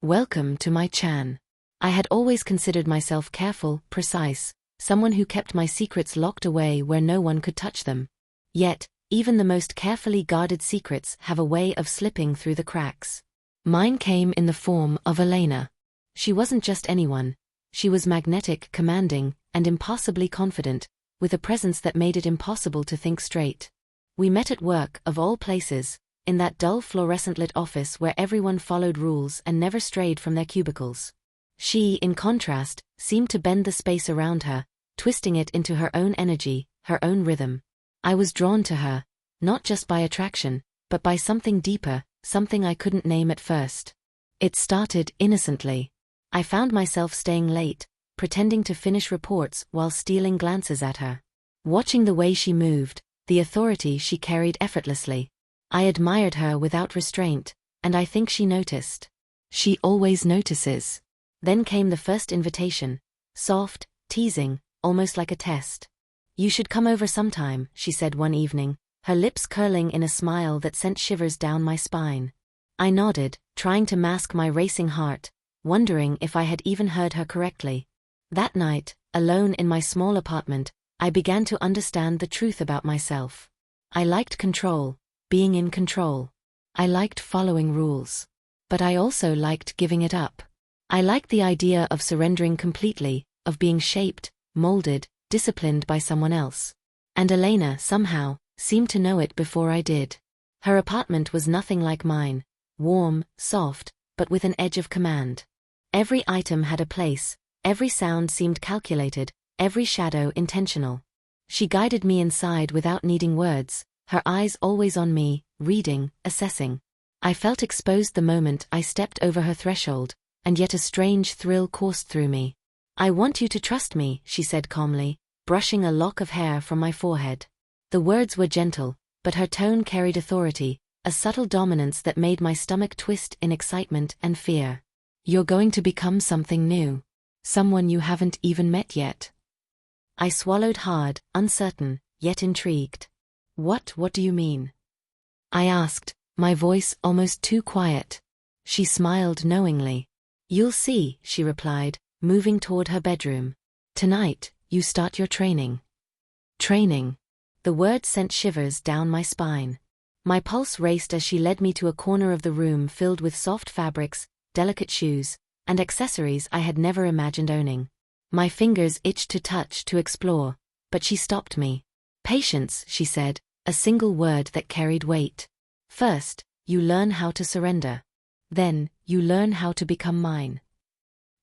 Welcome to my chan. I had always considered myself careful, precise, someone who kept my secrets locked away where no one could touch them. Yet, even the most carefully guarded secrets have a way of slipping through the cracks. Mine came in the form of Elena. She wasn't just anyone. She was magnetic, commanding, and impossibly confident, with a presence that made it impossible to think straight. We met at work, of all places, in that dull fluorescent-lit office where everyone followed rules and never strayed from their cubicles. She, in contrast, seemed to bend the space around her, twisting it into her own energy, her own rhythm. I was drawn to her, not just by attraction, but by something deeper, something I couldn't name at first. It started innocently. I found myself staying late, pretending to finish reports while stealing glances at her. Watching the way she moved, the authority she carried effortlessly. I admired her without restraint, and I think she noticed. She always notices. Then came the first invitation. Soft, teasing, almost like a test. "You should come over sometime," she said one evening, her lips curling in a smile that sent shivers down my spine. I nodded, trying to mask my racing heart, wondering if I had even heard her correctly. That night, alone in my small apartment, I began to understand the truth about myself. I liked control. Being in control. I liked following rules. But I also liked giving it up. I liked the idea of surrendering completely, of being shaped, molded, disciplined by someone else. And Elena, somehow, seemed to know it before I did. Her apartment was nothing like mine, warm, soft, but with an edge of command. Every item had a place, every sound seemed calculated, every shadow intentional. She guided me inside without needing words, her eyes always on me, reading, assessing. I felt exposed the moment I stepped over her threshold, and yet a strange thrill coursed through me. "I want you to trust me," she said calmly, brushing a lock of hair from my forehead. The words were gentle, but her tone carried authority, a subtle dominance that made my stomach twist in excitement and fear. "You're going to become something new. Someone you haven't even met yet." I swallowed hard, uncertain, yet intrigued. What do you mean?" I asked, my voice almost too quiet. She smiled knowingly. "You'll see," she replied, moving toward her bedroom. "Tonight, you start your training." Training. The word sent shivers down my spine. My pulse raced as she led me to a corner of the room filled with soft fabrics, delicate shoes, and accessories I had never imagined owning. My fingers itched to touch, to explore, but she stopped me. "Patience," she said, a single word that carried weight. "First, you learn how to surrender. Then, you learn how to become mine."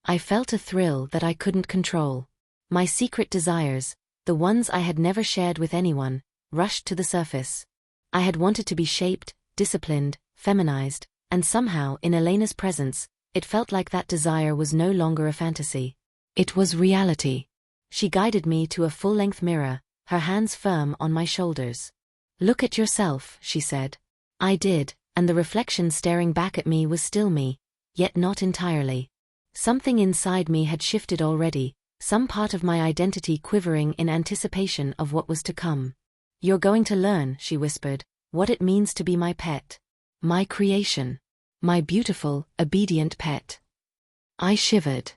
I felt a thrill that I couldn't control. My secret desires, the ones I had never shared with anyone, rushed to the surface. I had wanted to be shaped, disciplined, feminized, and somehow, in Elena's presence, it felt like that desire was no longer a fantasy. It was reality. She guided me to a full-length mirror, her hands firm on my shoulders. "Look at yourself," she said. I did, and the reflection staring back at me was still me, yet not entirely. Something inside me had shifted already, some part of my identity quivering in anticipation of what was to come. "You're going to learn," she whispered, "what it means to be my pet. My creation. My beautiful, obedient pet." I shivered.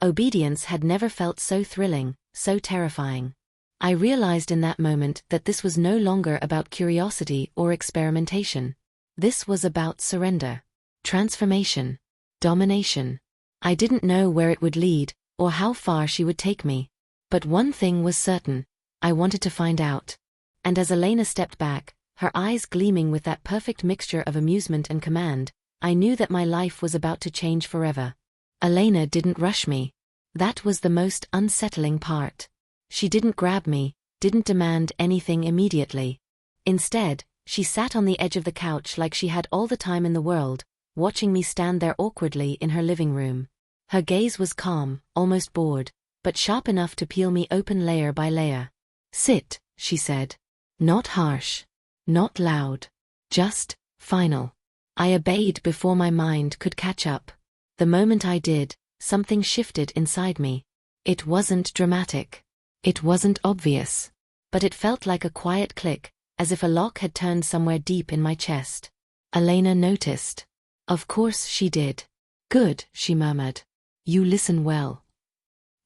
Obedience had never felt so thrilling, so terrifying. I realized in that moment that this was no longer about curiosity or experimentation. This was about surrender, transformation, domination. I didn't know where it would lead, or how far she would take me. But one thing was certain, I wanted to find out. And as Elena stepped back, her eyes gleaming with that perfect mixture of amusement and command, I knew that my life was about to change forever. Elena didn't rush me. That was the most unsettling part. She didn't grab me, didn't demand anything immediately. Instead, she sat on the edge of the couch like she had all the time in the world, watching me stand there awkwardly in her living room. Her gaze was calm, almost bored, but sharp enough to peel me open layer by layer. "Sit," she said. Not harsh. Not loud. Just, final. I obeyed before my mind could catch up. The moment I did, something shifted inside me. It wasn't dramatic. It wasn't obvious. But it felt like a quiet click, as if a lock had turned somewhere deep in my chest. Elena noticed. Of course she did. Good, she murmured. You listen well.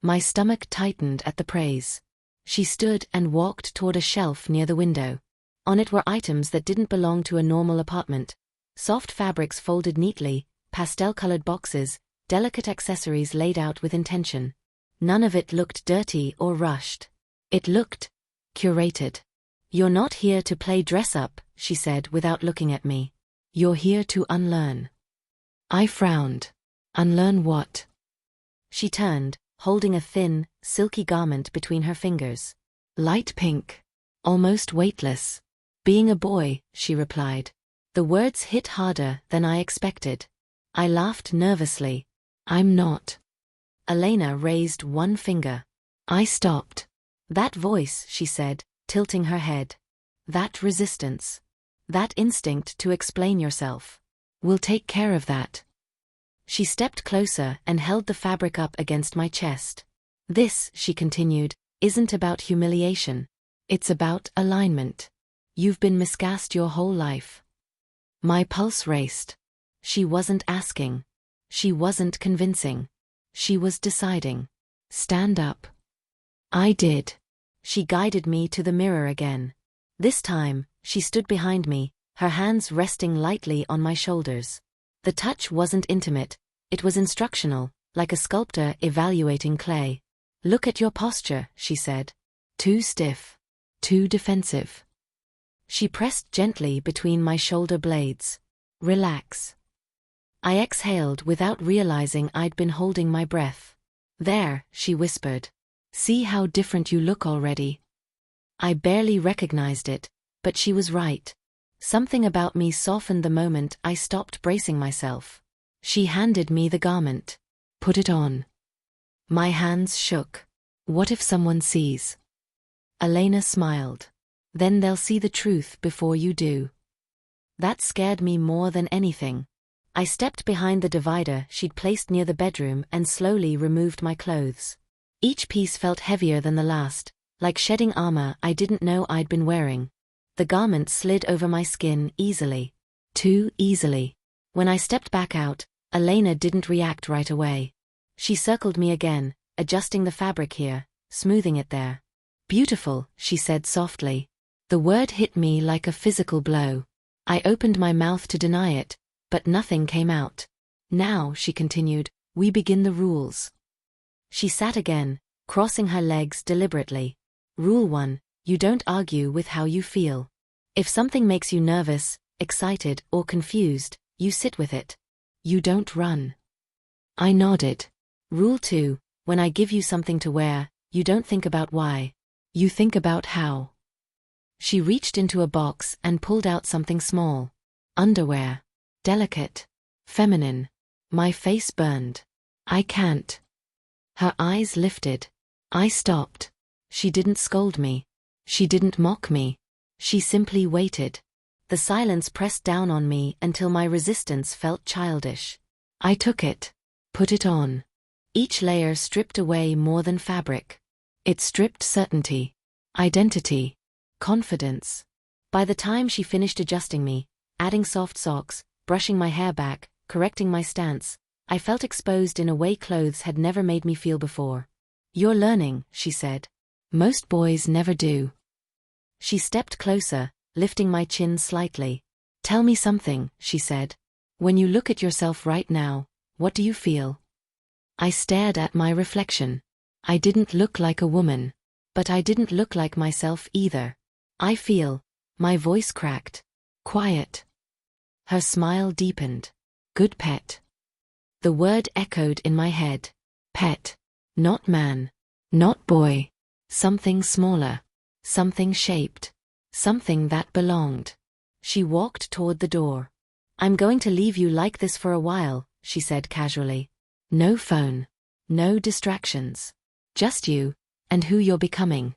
My stomach tightened at the praise. She stood and walked toward a shelf near the window. On it were items that didn't belong to a normal apartment. Soft fabrics folded neatly, pastel-colored boxes, delicate accessories laid out with intention. None of it looked dirty or rushed. It looked curated. You're not here to play dress-up, she said without looking at me. You're here to unlearn. I frowned. Unlearn what? She turned, holding a thin, silky garment between her fingers. Light pink. Almost weightless. Being a boy, she replied. The words hit harder than I expected. I laughed nervously. I'm not. Elena raised one finger. I stopped. That voice, she said, tilting her head. That resistance. That instinct to explain yourself. We'll take care of that. She stepped closer and held the fabric up against my chest. This, she continued, isn't about humiliation. It's about alignment. You've been miscast your whole life. My pulse raced. She wasn't asking. She wasn't convincing. She was deciding. Stand up. I did. She guided me to the mirror again. This time, she stood behind me, her hands resting lightly on my shoulders. The touch wasn't intimate, it was instructional, like a sculptor evaluating clay. Look at your posture, she said. Too stiff. Too defensive. She pressed gently between my shoulder blades. Relax. I exhaled without realizing I'd been holding my breath. There, she whispered. See how different you look already. I barely recognized it, but she was right. Something about me softened the moment I stopped bracing myself. She handed me the garment. Put it on. My hands shook. What if someone sees? Elena smiled. Then they'll see the truth before you do. That scared me more than anything. I stepped behind the divider she'd placed near the bedroom and slowly removed my clothes. Each piece felt heavier than the last, like shedding armor I didn't know I'd been wearing. The garment slid over my skin easily. Too easily. When I stepped back out, Elena didn't react right away. She circled me again, adjusting the fabric here, smoothing it there. Beautiful, she said softly. The word hit me like a physical blow. I opened my mouth to deny it, but nothing came out. Now, she continued, we begin the rules. She sat again, crossing her legs deliberately. Rule 1, you don't argue with how you feel. If something makes you nervous, excited, or confused, you sit with it. You don't run. I nodded. Rule 2, when I give you something to wear, you don't think about why. You think about how. She reached into a box and pulled out something small. Underwear. Delicate. Feminine. My face burned. I can't. Her eyes lifted. I stopped. She didn't scold me. She didn't mock me. She simply waited. The silence pressed down on me until my resistance felt childish. I took it. Put it on. Each layer stripped away more than fabric. It stripped certainty. Identity. Confidence. By the time she finished adjusting me, adding soft socks, brushing my hair back, correcting my stance, I felt exposed in a way clothes had never made me feel before. You're learning, she said. Most boys never do. She stepped closer, lifting my chin slightly. Tell me something, she said. When you look at yourself right now, what do you feel? I stared at my reflection. I didn't look like a woman. But I didn't look like myself either. I feel. My voice cracked. Quiet. Her smile deepened. Good pet. The word echoed in my head. Pet. Not man. Not boy. Something smaller. Something shaped. Something that belonged. She walked toward the door. I'm going to leave you like this for a while, she said casually. No phone. No distractions. Just you, and who you're becoming.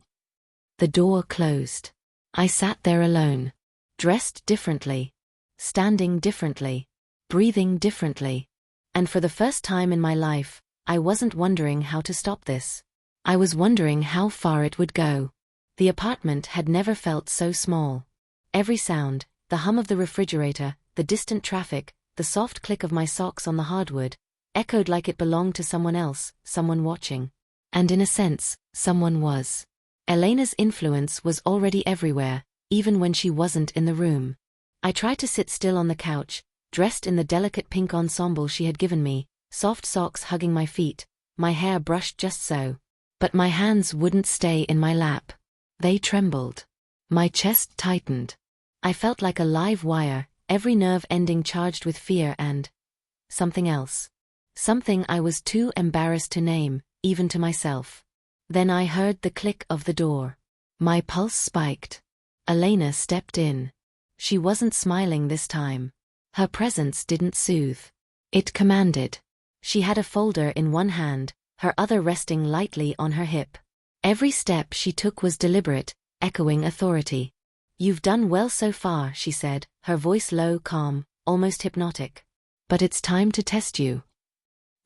The door closed. I sat there alone. Dressed differently. Standing differently. Breathing differently. And for the first time in my life, I wasn't wondering how to stop this. I was wondering how far it would go. The apartment had never felt so small. Every sound, the hum of the refrigerator, the distant traffic, the soft click of my socks on the hardwood, echoed like it belonged to someone else, someone watching. And in a sense, someone was. Elena's influence was already everywhere, even when she wasn't in the room. I tried to sit still on the couch, dressed in the delicate pink ensemble she had given me, soft socks hugging my feet, my hair brushed just so. But my hands wouldn't stay in my lap. They trembled. My chest tightened. I felt like a live wire, every nerve ending charged with fear and something else. Something I was too embarrassed to name, even to myself. Then I heard the click of the door. My pulse spiked. Elena stepped in. She wasn't smiling this time. Her presence didn't soothe. It commanded. She had a folder in one hand, her other resting lightly on her hip. Every step she took was deliberate, echoing authority. "You've done well so far," she said, her voice low, calm, almost hypnotic. "But it's time to test you."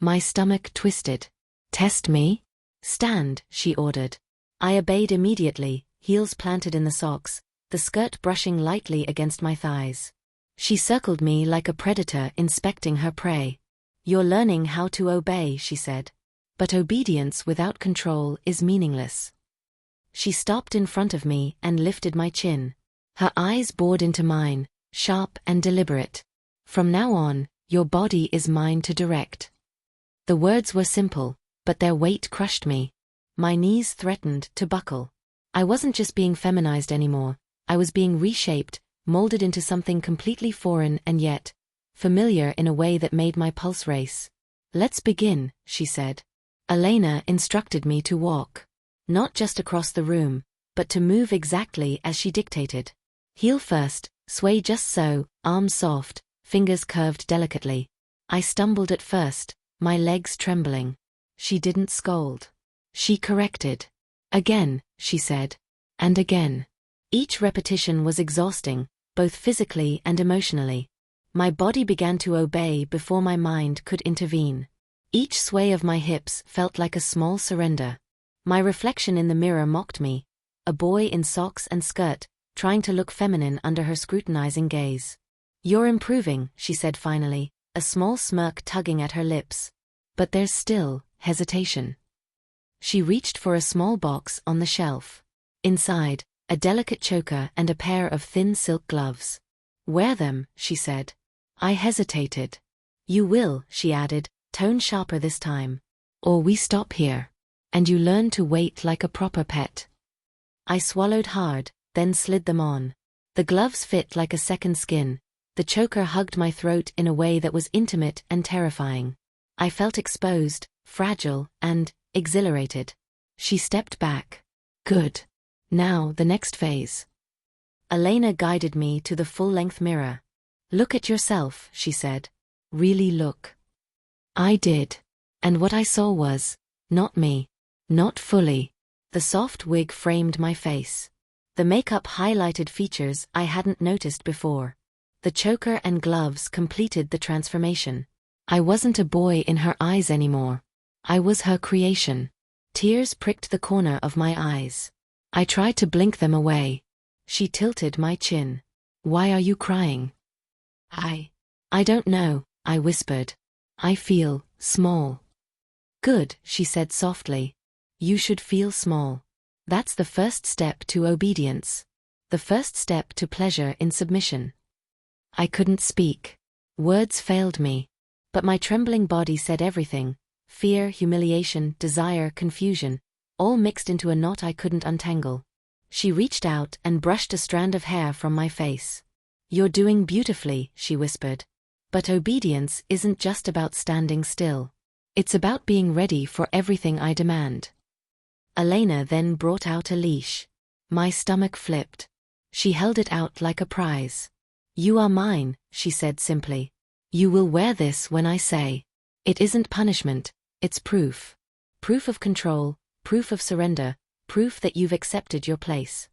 My stomach twisted. "Test me?" "Stand," she ordered. I obeyed immediately, heels planted in the socks, the skirt brushing lightly against my thighs. She circled me like a predator inspecting her prey. "You're learning how to obey," she said. "But obedience without control is meaningless." She stopped in front of me and lifted my chin. Her eyes bored into mine, sharp and deliberate. "From now on, your body is mine to direct." The words were simple, but their weight crushed me. My knees threatened to buckle. I wasn't just being feminized anymore, I was being reshaped, molded into something completely foreign and yet familiar in a way that made my pulse race. "Let's begin," she said. Elena instructed me to walk. Not just across the room, but to move exactly as she dictated. Heel first, sway just so, arms soft, fingers curved delicately. I stumbled at first, my legs trembling. She didn't scold. She corrected. "Again," she said. And again. Each repetition was exhausting, both physically and emotionally. My body began to obey before my mind could intervene. Each sway of my hips felt like a small surrender. My reflection in the mirror mocked me, a boy in socks and skirt, trying to look feminine under her scrutinizing gaze. "You're improving," she said finally, a small smirk tugging at her lips. "But there's still hesitation." She reached for a small box on the shelf. Inside, a delicate choker and a pair of thin silk gloves. "Wear them," she said. I hesitated. "You will," she added, tone sharper this time. "Or we stop here. And you learn to wait like a proper pet." I swallowed hard, then slid them on. The gloves fit like a second skin. The choker hugged my throat in a way that was intimate and terrifying. I felt exposed, fragile, and exhilarated. She stepped back. "Good. Now the next phase." Elena guided me to the full-length mirror. "Look at yourself," she said. "Really look." I did. And what I saw was not me. Not fully. The soft wig framed my face. The makeup highlighted features I hadn't noticed before. The choker and gloves completed the transformation. I wasn't a boy in her eyes anymore. I was her creation. Tears pricked the corner of my eyes. I tried to blink them away. She tilted my chin. "Why are you crying?" I don't know," I whispered. "I feel small." "Good," she said softly. "You should feel small. That's the first step to obedience. The first step to pleasure in submission." I couldn't speak. Words failed me. But my trembling body said everything. Fear, humiliation, desire, confusion, all mixed into a knot I couldn't untangle. She reached out and brushed a strand of hair from my face. "You're doing beautifully," she whispered. "But obedience isn't just about standing still. It's about being ready for everything I demand." Elena then brought out a leash. My stomach flipped. She held it out like a prize. "You are mine," she said simply. "You will wear this when I say." It isn't punishment, it's proof. Proof of control, proof of surrender, proof that you've accepted your place.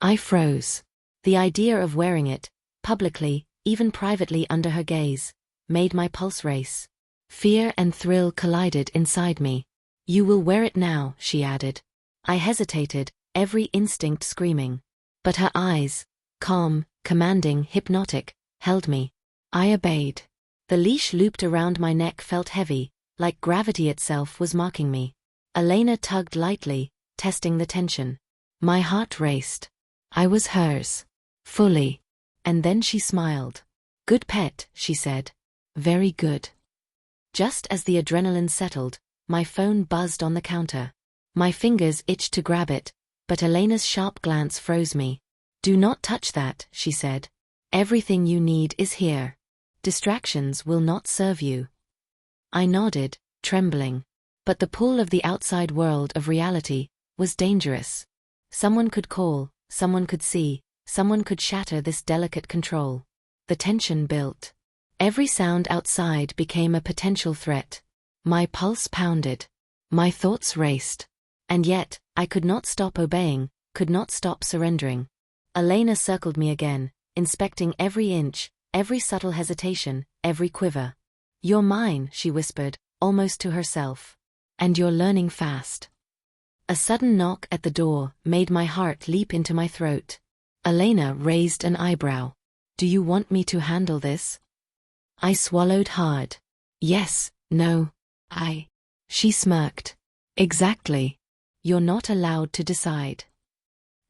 I froze. The idea of wearing it, publicly, even privately under her gaze, made my pulse race. Fear and thrill collided inside me. "You will wear it now," she added. I hesitated, every instinct screaming. But her eyes, calm, commanding, hypnotic, held me. I obeyed. The leash looped around my neck felt heavy, like gravity itself was marking me. Elena tugged lightly, testing the tension. My heart raced. I was hers. Fully. And then she smiled. "Good pet," she said. "Very good." Just as the adrenaline settled, my phone buzzed on the counter. My fingers itched to grab it, but Elena's sharp glance froze me. "Do not touch that," she said. "Everything you need is here. Distractions will not serve you." I nodded, trembling. But the pull of the outside world of reality was dangerous. Someone could call, someone could see, someone could shatter this delicate control. The tension built. Every sound outside became a potential threat. My pulse pounded. My thoughts raced. And yet, I could not stop obeying, could not stop surrendering. Elena circled me again, inspecting every inch, every subtle hesitation, every quiver. "You're mine," she whispered, almost to herself. "And you're learning fast." A sudden knock at the door made my heart leap into my throat. Elena raised an eyebrow. "Do you want me to handle this?" I swallowed hard. "Yes, no, I." She smirked. "Exactly. You're not allowed to decide."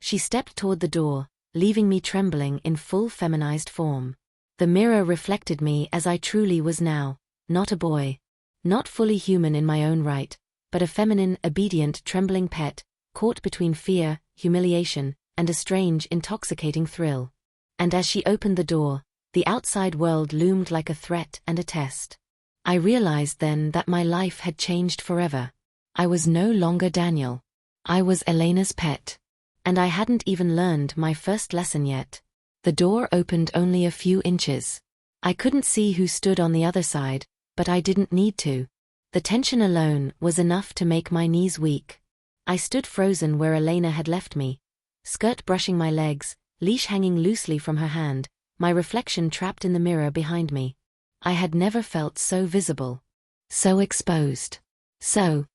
She stepped toward the door, leaving me trembling in full feminized form. The mirror reflected me as I truly was now, not a boy. Not fully human in my own right, but a feminine, obedient, trembling pet, caught between fear, humiliation, and a strange, intoxicating thrill. And as she opened the door, the outside world loomed like a threat and a test. I realized then that my life had changed forever. I was no longer Daniel. I was Elena's pet. And I hadn't even learned my first lesson yet. The door opened only a few inches. I couldn't see who stood on the other side, but I didn't need to. The tension alone was enough to make my knees weak. I stood frozen where Elena had left me, skirt brushing my legs, leash hanging loosely from her hand, my reflection trapped in the mirror behind me. I had never felt so visible, so exposed, so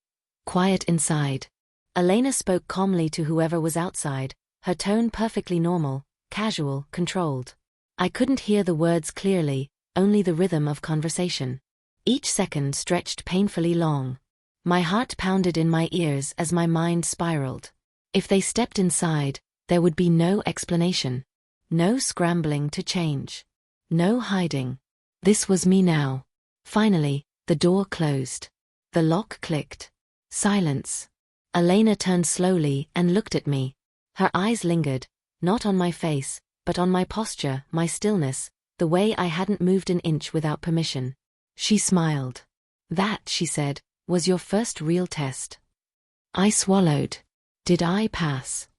quiet inside. Elena spoke calmly to whoever was outside, her tone perfectly normal, casual, controlled. I couldn't hear the words clearly, only the rhythm of conversation. Each second stretched painfully long. My heart pounded in my ears as my mind spiraled. If they stepped inside, there would be no explanation. No scrambling to change. No hiding. This was me now. Finally, the door closed. The lock clicked. Silence. Elena turned slowly and looked at me. Her eyes lingered, not on my face, but on my posture, my stillness, the way I hadn't moved an inch without permission. She smiled. "That," she said, "was your first real test." I swallowed. Did I pass?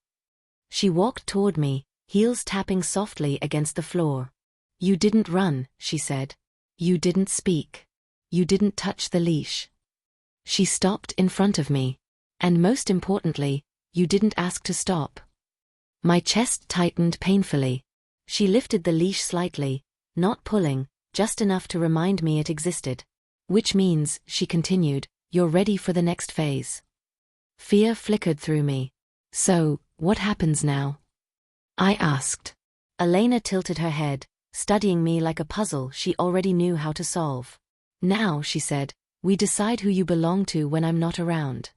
She walked toward me, heels tapping softly against the floor. "You didn't run," she said. "You didn't speak. You didn't touch the leash." She stopped in front of me. "And most importantly, you didn't ask to stop." My chest tightened painfully. She lifted the leash slightly, not pulling, just enough to remind me it existed. "Which means," she continued, "you're ready for the next phase." Fear flickered through me. "So, what happens now?" I asked. Elena tilted her head, studying me like a puzzle she already knew how to solve. "Now," she said, "we decide who you belong to when I'm not around."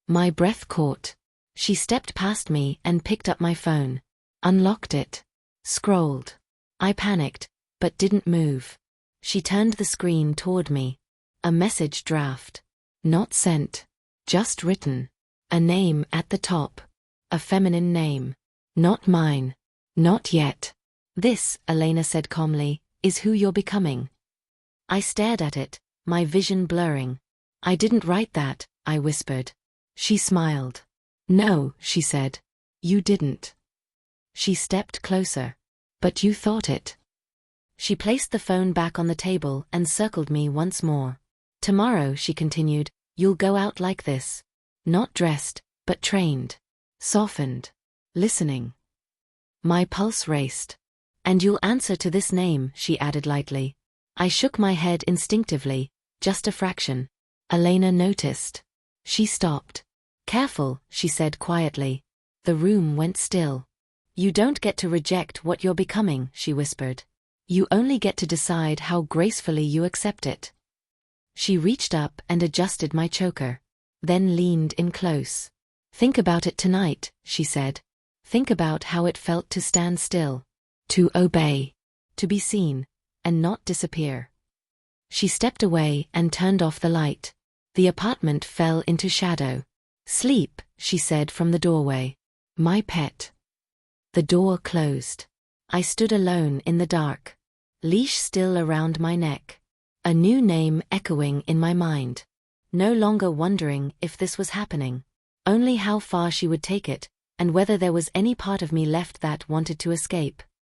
My breath caught. She stepped past me and picked up my phone. Unlocked it. Scrolled. I panicked, but didn't move. She turned the screen toward me. A message draft. Not sent. Just written. A name at the top. A feminine name. Not mine. Not yet. "This," Elena said calmly, "is who you're becoming." I stared at it, my vision blurring. "I didn't write that," I whispered. She smiled. "No," she said. "You didn't." She stepped closer. "But you thought it." She placed the phone back on the table and circled me once more. "Tomorrow," she continued, "you'll go out like this. Not dressed, but trained. Softened. Listening." My pulse raced. "And you'll answer to this name," she added lightly. I shook my head instinctively, just a fraction. Elena noticed. She stopped. "Careful," she said quietly. The room went still. "You don't get to reject what you're becoming," she whispered. You only get to decide how gracefully you accept it. She reached up and adjusted my choker, then leaned in close. Think about it tonight, she said. Think about how it felt to stand still, to obey, to be seen, and not disappear. She stepped away and turned off the light. The apartment fell into shadow. Sleep, she said from the doorway. My pet. The door closed. I stood alone in the dark. Leash still around my neck. A new name echoing in my mind. No longer wondering if this was happening. Only how far she would take it, and whether there was any part of me left that wanted to escape.